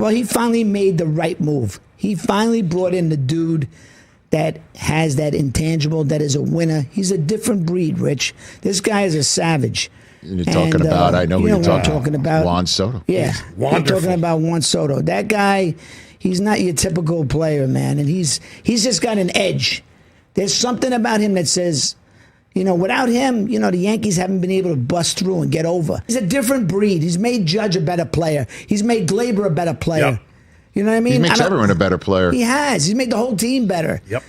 Well, he finally made the right move. He finally brought in the dude that has that intangible, that is a winner. He's a different breed, Rich. This guy is a savage. You're talking about, I know what you're talking about. Juan Soto. Yeah, you're talking about Juan Soto. That guy, he's not your typical player, man. And he's just got an edge. There's something about him that says, you know, without him, you know, the Yankees haven't been able to bust through and get over. He's a different breed. He's made Judge a better player. He's made Glaber a better player. Yep. You know what I mean? He makes everyone a better player. He has. He's made the whole team better. Yep.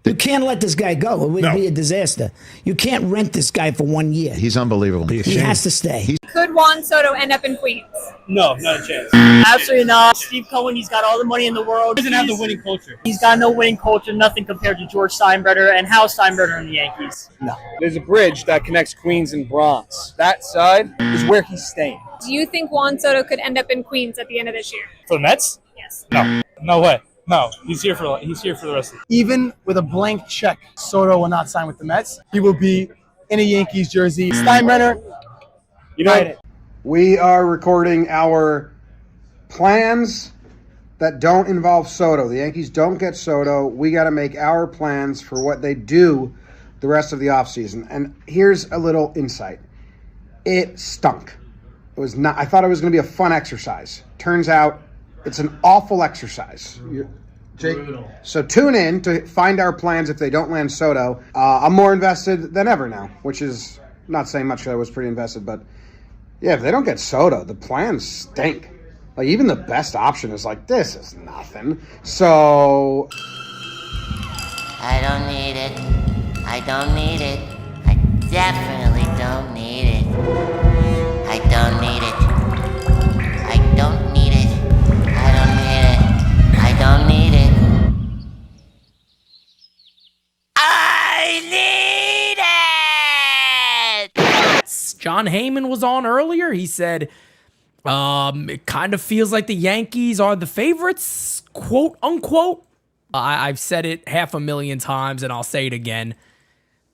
You can't let this guy go. It would be a disaster. You can't rent this guy for 1 year. He's unbelievable. He has to stay. Could Juan Soto end up in Queens? No, not a chance. Absolutely not. Steve Cohen, he's got all the money in the world. He doesn't have the winning culture. He's got no winning culture, nothing compared to George Steinbrenner and Hal Steinbrenner in the Yankees. No. There's a bridge that connects Queens and Bronx. That side is where he's staying. Do you think Juan Soto could end up in Queens at the end of this year? For the Mets? Yes. No. No way. No. He's here for the rest of it. Even with a blank check, Soto will not sign with the Mets. He will be in a Yankees jersey. Steinbrenner, we are recording our plans that don't involve Soto. The Yankees don't get Soto. We got to make our plans for what they do the rest of the offseason. And here's a little insight. It stunk. It was not. I thought it was going to be a fun exercise. Turns out it's an awful exercise. Jake, so tune in to find our plans if they don't land Soto. I'm more invested than ever now, which is not saying much because I was pretty invested. But, yeah, if they don't get Soto, the plans stink. Like, even the best option is like, this is nothing. So I don't need it. I don't need it. I definitely don't need it. I don't need it. I don't need it. I don't need it. I don't need it. I need it! John Heyman was on earlier. He said, it kind of feels like the Yankees are the favorites, quote unquote. I've said it 500,000 times and I'll say it again.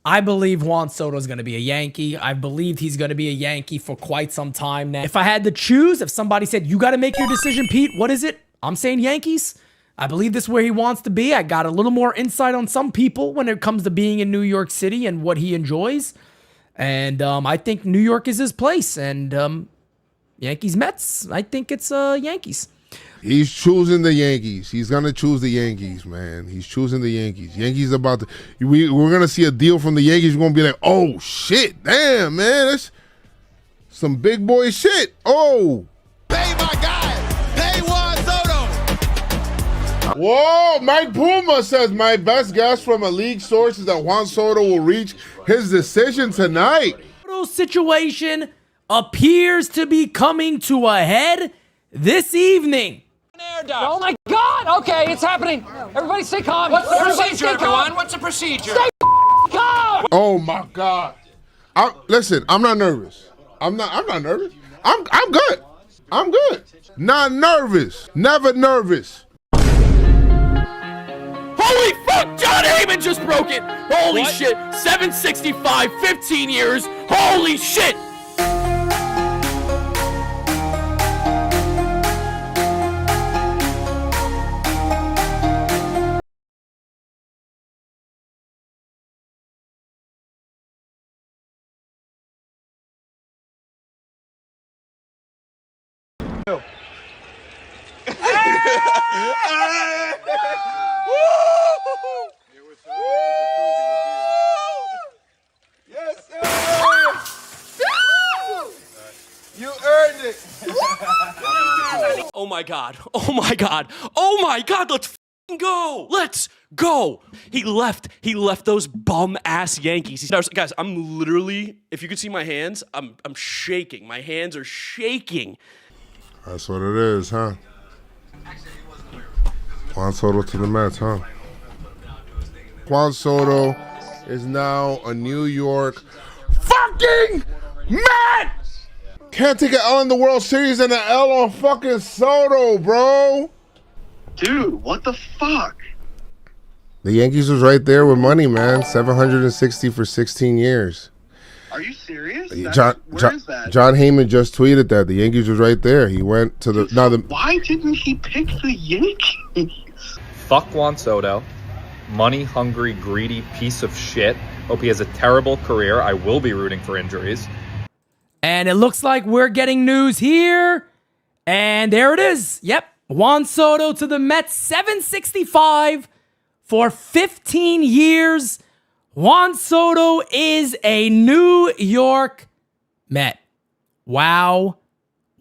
I believe Juan Soto is going to be a Yankee. I've believed he's going to be a Yankee for quite some time now. If I had to choose, if somebody said, you got to make your decision, Pete, what is it? I'm saying Yankees. I believe this is where he wants to be. I got a little more insight on some people when it comes to being in New York City and what he enjoys. And I think New York is his place. And Yankees, Mets, I think it's Yankees. He's choosing the Yankees. He's going to choose the Yankees, man. He's choosing the Yankees. Yankees about to... We're going to see a deal from the Yankees. We're going to be like, oh, shit. Damn, man. That's some big boy shit. Oh. Pay my guy. Pay Juan Soto. Whoa. Mike Puma says, my best guess from a league source is that Juan Soto will reach his decision tonight. Situation appears to be coming to a head this evening. Oh my God! Okay, it's happening. Everybody stay calm. What's the procedure, everyone? What's the procedure? Stay calm. Oh my God! Listen, I'm not nervous. I'm not nervous. I'm good. I'm good. Not nervous. Never nervous. Holy fuck! John Heyman just broke it. Holy shit! 765, 15 years. Holy shit! Yes, sir. You earned it. Oh my God. Oh my God. Oh my God. Let's f***ing go. Let's go. He left those bum ass Yankees. Guys, I'm literally, if you could see my hands, I'm shaking. My hands are shaking. That's what it is, huh? Juan Soto to the Mets, huh? Juan Soto is now a New York fucking Met! Can't take an L in the World Series and an L on fucking Soto, bro. Dude, what the fuck? The Yankees was right there with money, man. $760 for 16 years. Are you serious? John Heyman just tweeted that the Yankees was right there. He went to the. Why didn't he pick the Yankees? Fuck Juan Soto, money-hungry, greedy piece of shit. Hope he has a terrible career. I will be rooting for injuries. And it looks like we're getting news here. And there it is. Yep. Juan Soto to the Mets, $765 for 15 years. Juan Soto is a New York Met. Wow.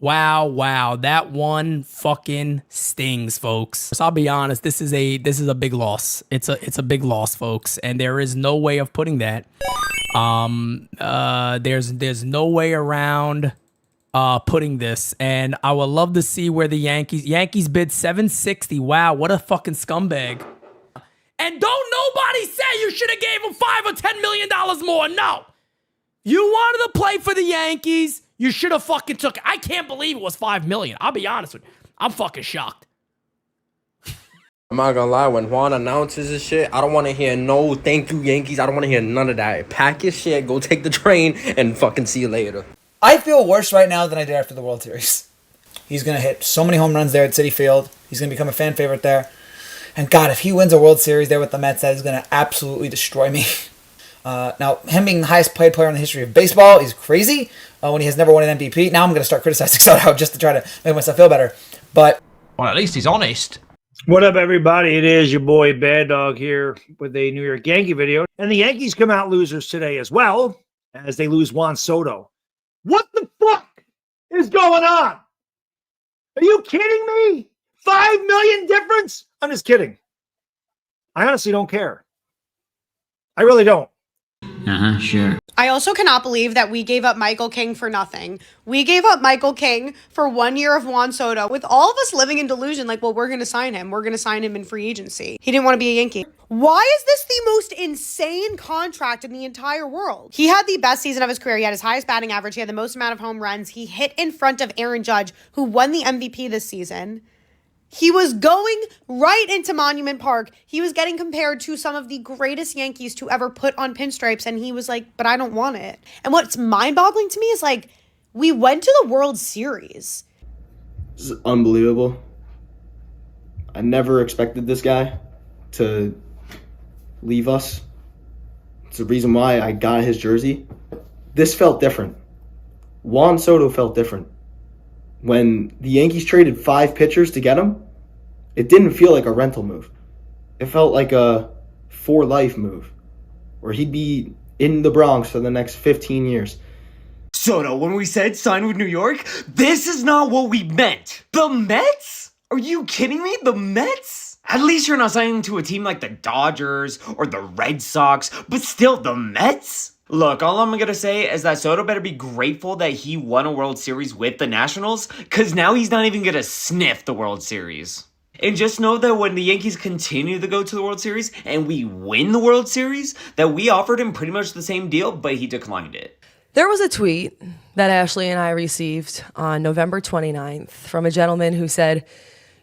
Wow, wow. That one fucking stings, folks. So I'll be honest, this is a big loss. It's a big loss, folks, and there is no way of putting that. There's no way around putting this, and I would love to see where the Yankees bid $760. Wow, what a fucking scumbag. And don't nobody say you should have gave him $5 or $10 million more. No. You wanted to play for the Yankees. You should have fucking took it. I can't believe it was $5 million. I'll be honest with you. I'm fucking shocked. I'm not gonna lie, when Juan announces this shit, I don't want to hear no thank you Yankees. I don't want to hear none of that. Pack your shit, go take the train, and fucking see you later. I feel worse right now than I did after the World Series. He's going to hit so many home runs there at Citi Field. He's going to become a fan favorite there. And God, if he wins a World Series there with the Mets, that is going to absolutely destroy me. Now, him being the highest paid player in the history of baseball is crazy when he has never won an MVP. Now I'm going to start criticizing Soto just to try to make myself feel better. But well, at least he's honest. What up, everybody? It is your boy Bad Dog here with a New York Yankee video. And the Yankees come out losers today as well, as they lose Juan Soto. What the fuck is going on? Are you kidding me? $5 million difference? I'm just kidding. I honestly don't care. I really don't. Sure. I also cannot believe that we gave up Michael King for nothing. We gave up Michael King for 1 year of Juan Soto, with all of us living in delusion like, well, we're going to sign him. We're going to sign him in free agency. He didn't want to be a Yankee. Why is this the most insane contract in the entire world? He had the best season of his career. He had his highest batting average. He had the most amount of home runs. He hit in front of Aaron Judge, who won the MVP this season. He was going right into Monument Park. He was getting compared to some of the greatest Yankees to ever put on pinstripes, and he was like, but I don't want it. And what's mind-boggling to me is, like, we went to the World Series. This is unbelievable. I never expected this guy to leave us. It's the reason why I got his jersey. This felt different. Juan Soto felt different. When the Yankees traded 5 pitchers to get him, it didn't feel like a rental move. It felt like a for life move, where he'd be in the Bronx for the next 15 years. Soto, when we said sign with New York, this is not what we meant. The Mets? Are you kidding me? The Mets? At least you're not signing to a team like the Dodgers or the Red Sox, but still the Mets? Look, all I'm going to say is that Soto better be grateful that he won a World Series with the Nationals, because now he's not even going to sniff the World Series. And just know that when the Yankees continue to go to the World Series and we win the World Series, that we offered him pretty much the same deal, but he declined it. There was a tweet that Ashley and I received on November 29th from a gentleman who said,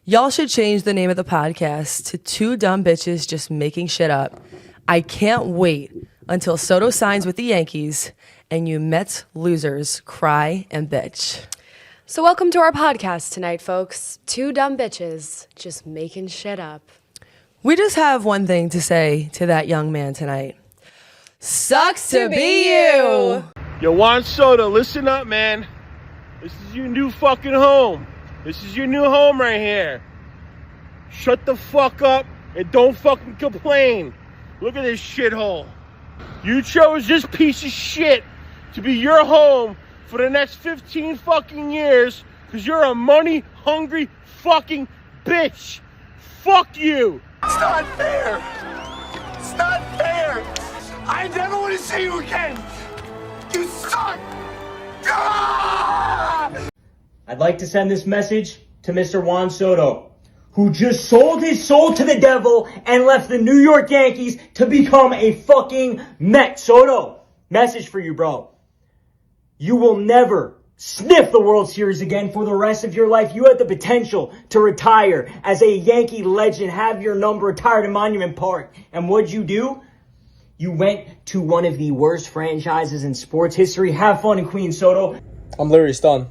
"Y'all should change the name of the podcast to Two Dumb Bitches Just Making Shit Up. I can't wait until Soto signs with the Yankees and you Mets losers cry and bitch." So welcome to our podcast tonight, folks. Two dumb bitches just making shit up. We just have one thing to say to that young man tonight. Sucks to be you. Yo, Juan Soto, listen up, man. This is your new fucking home. This is your new home right here. Shut the fuck up and don't fucking complain. Look at this shithole. You chose this piece of shit to be your home for the next 15 fucking years because you're a money-hungry fucking bitch. Fuck you. It's not fair. It's not fair. I never want to see you again. You suck. Ah! I'd like to send this message to Mr. Juan Soto, who just sold his soul to the devil and left the New York Yankees to become a fucking Met. Soto, message for you, bro. You will never sniff the World Series again for the rest of your life. You have the potential to retire as a Yankee legend, have your number retired in Monument Park. And what'd you do? You went to one of the worst franchises in sports history. Have fun in Queens, Soto. I'm literally stunned.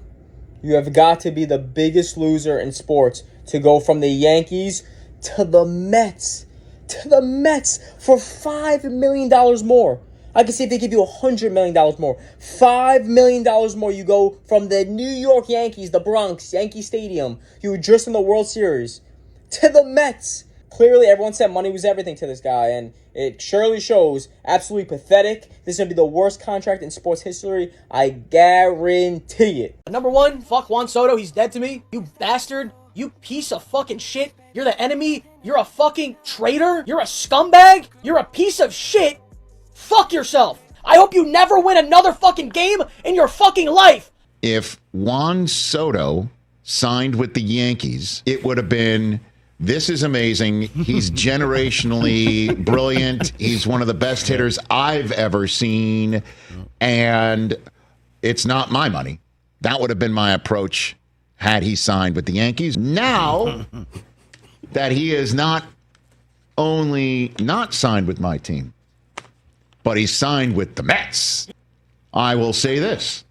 You have got to be the biggest loser in sports to go from the Yankees to the Mets. To the Mets for $5 million more. I can see if they give you $100 million more. $5 million more. You go from the New York Yankees, the Bronx, Yankee Stadium. You were just in the World Series. To the Mets. Clearly, everyone said money was everything to this guy, and it surely shows. Absolutely pathetic. This is going to be the worst contract in sports history. I guarantee it. Number one, fuck Juan Soto. He's dead to me. You bastard. You piece of fucking shit. You're the enemy. You're a fucking traitor. You're a scumbag. You're a piece of shit. Fuck yourself. I hope you never win another fucking game in your fucking life. If Juan Soto signed with the Yankees, it would have been, this is amazing. He's generationally brilliant. He's one of the best hitters I've ever seen. And it's not my money. That would have been my approach had he signed with the Yankees. Now that he is not only not signed with my team, but he's signed with the Mets, I will say this.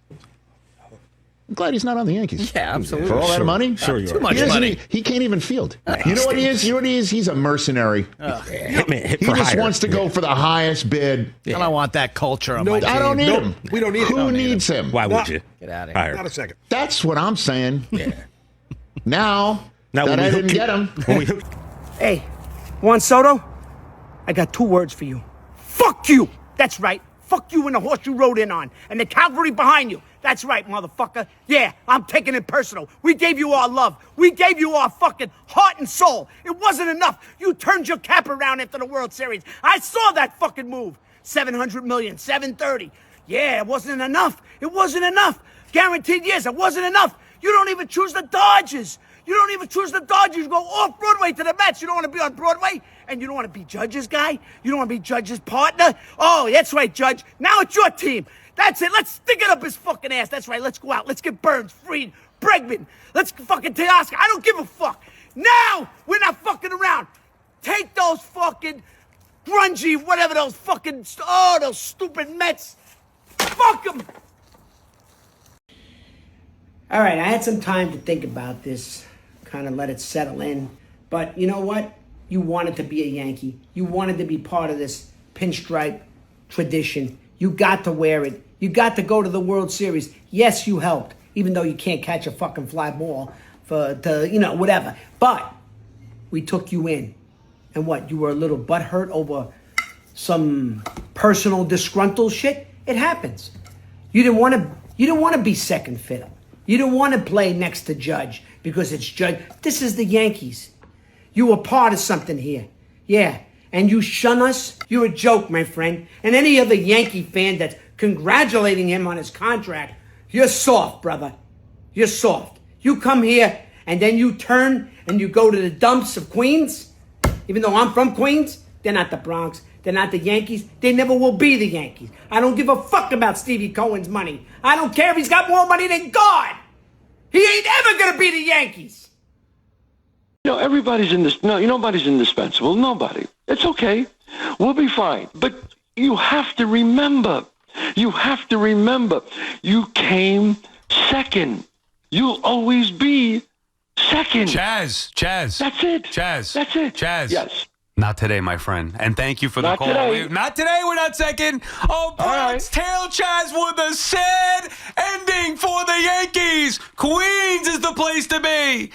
I'm glad he's not on the Yankees. Yeah, absolutely. For all that money? Sure you are. Too much money. He can't even field. You know what he is? You know what he is? He's a mercenary. Hit He for just hire. wants to go for the highest bid. I don't want that culture on my team. I don't need him. We don't need Who him. needs him? Why would you? Get out of Hire. here. Not a second. That's what I'm saying. Yeah. Now that when I we didn't hook get him. When we hook Hey, Juan Soto, I got 2 words for you. Fuck you! That's right. Fuck you and the horse you rode in on. And the cavalry behind you. That's right, motherfucker. Yeah, I'm taking it personal. We gave you our love. We gave you our fucking heart and soul. It wasn't enough. You turned your cap around after the World Series. I saw that fucking move. 700 million, 730. Yeah, it wasn't enough. It wasn't enough. Guaranteed years, it wasn't enough. You don't even choose the Dodgers. You don't even choose the Dodgers. You go off Broadway to the Mets. You don't want to be on Broadway? And you don't want to be Judge's guy? You don't want to be Judge's partner? Oh, that's right, Judge. Now it's your team. That's it. Let's stick it up his fucking ass. That's right. Let's go out. Let's get Burns, Fried, Bregman. Let's fucking Teoscar. I don't give a fuck. Now we're not fucking around. Take those fucking grungy, whatever those fucking, those stupid Mets. Fuck them. All right, I had some time to think about this, kind of let it settle in. But you know what? You wanted to be a Yankee. You wanted to be part of this pinstripe tradition. You got to wear it. You got to go to the World Series. Yes, you helped, even though you can't catch a fucking fly ball whatever. But we took you in. And what, you were a little butthurt over some personal disgruntled shit? It happens. You didn't want to be second fiddle. You didn't want to play next to Judge because it's Judge. This is the Yankees. You were part of something here. Yeah. And you shun us? You're a joke, my friend. And any other Yankee fan that's congratulating him on his contract, you're soft, brother. You're soft. You come here and then you turn and you go to the dumps of Queens. Even though I'm from Queens, they're not the Bronx. They're not the Yankees. They never will be the Yankees. I don't give a fuck about Stevie Cohen's money. I don't care if he's got more money than God. He ain't ever gonna be the Yankees. Everybody's in this. No, nobody's indispensable. Nobody. It's okay. We'll be fine. But you have to remember. You came second. You'll always be second. Chaz. That's it. Chaz. That's it. Chaz. Yes. Not today, my friend. And thank you for the Not call. today. Not today. We're not second. Oh, Bronx Tail Chaz with a sad ending for the Yankees. Queens is the place to be.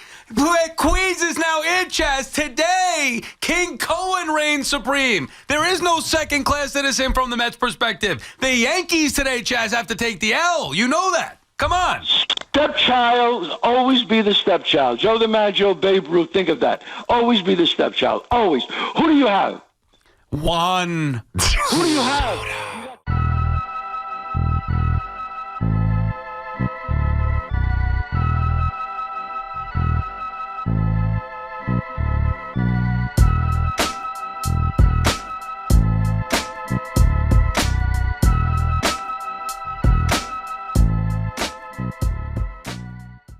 Queens is now it, Chaz. Today, King Cohen reigns supreme. There is no second-class citizen from the Mets' perspective. The Yankees today, Chaz, have to take the L. You know that. Come on. Stepchild, always be the stepchild. Joe DiMaggio, Babe Ruth, think of that. Always be the stepchild. Always. Who do you have? One. Who do you have?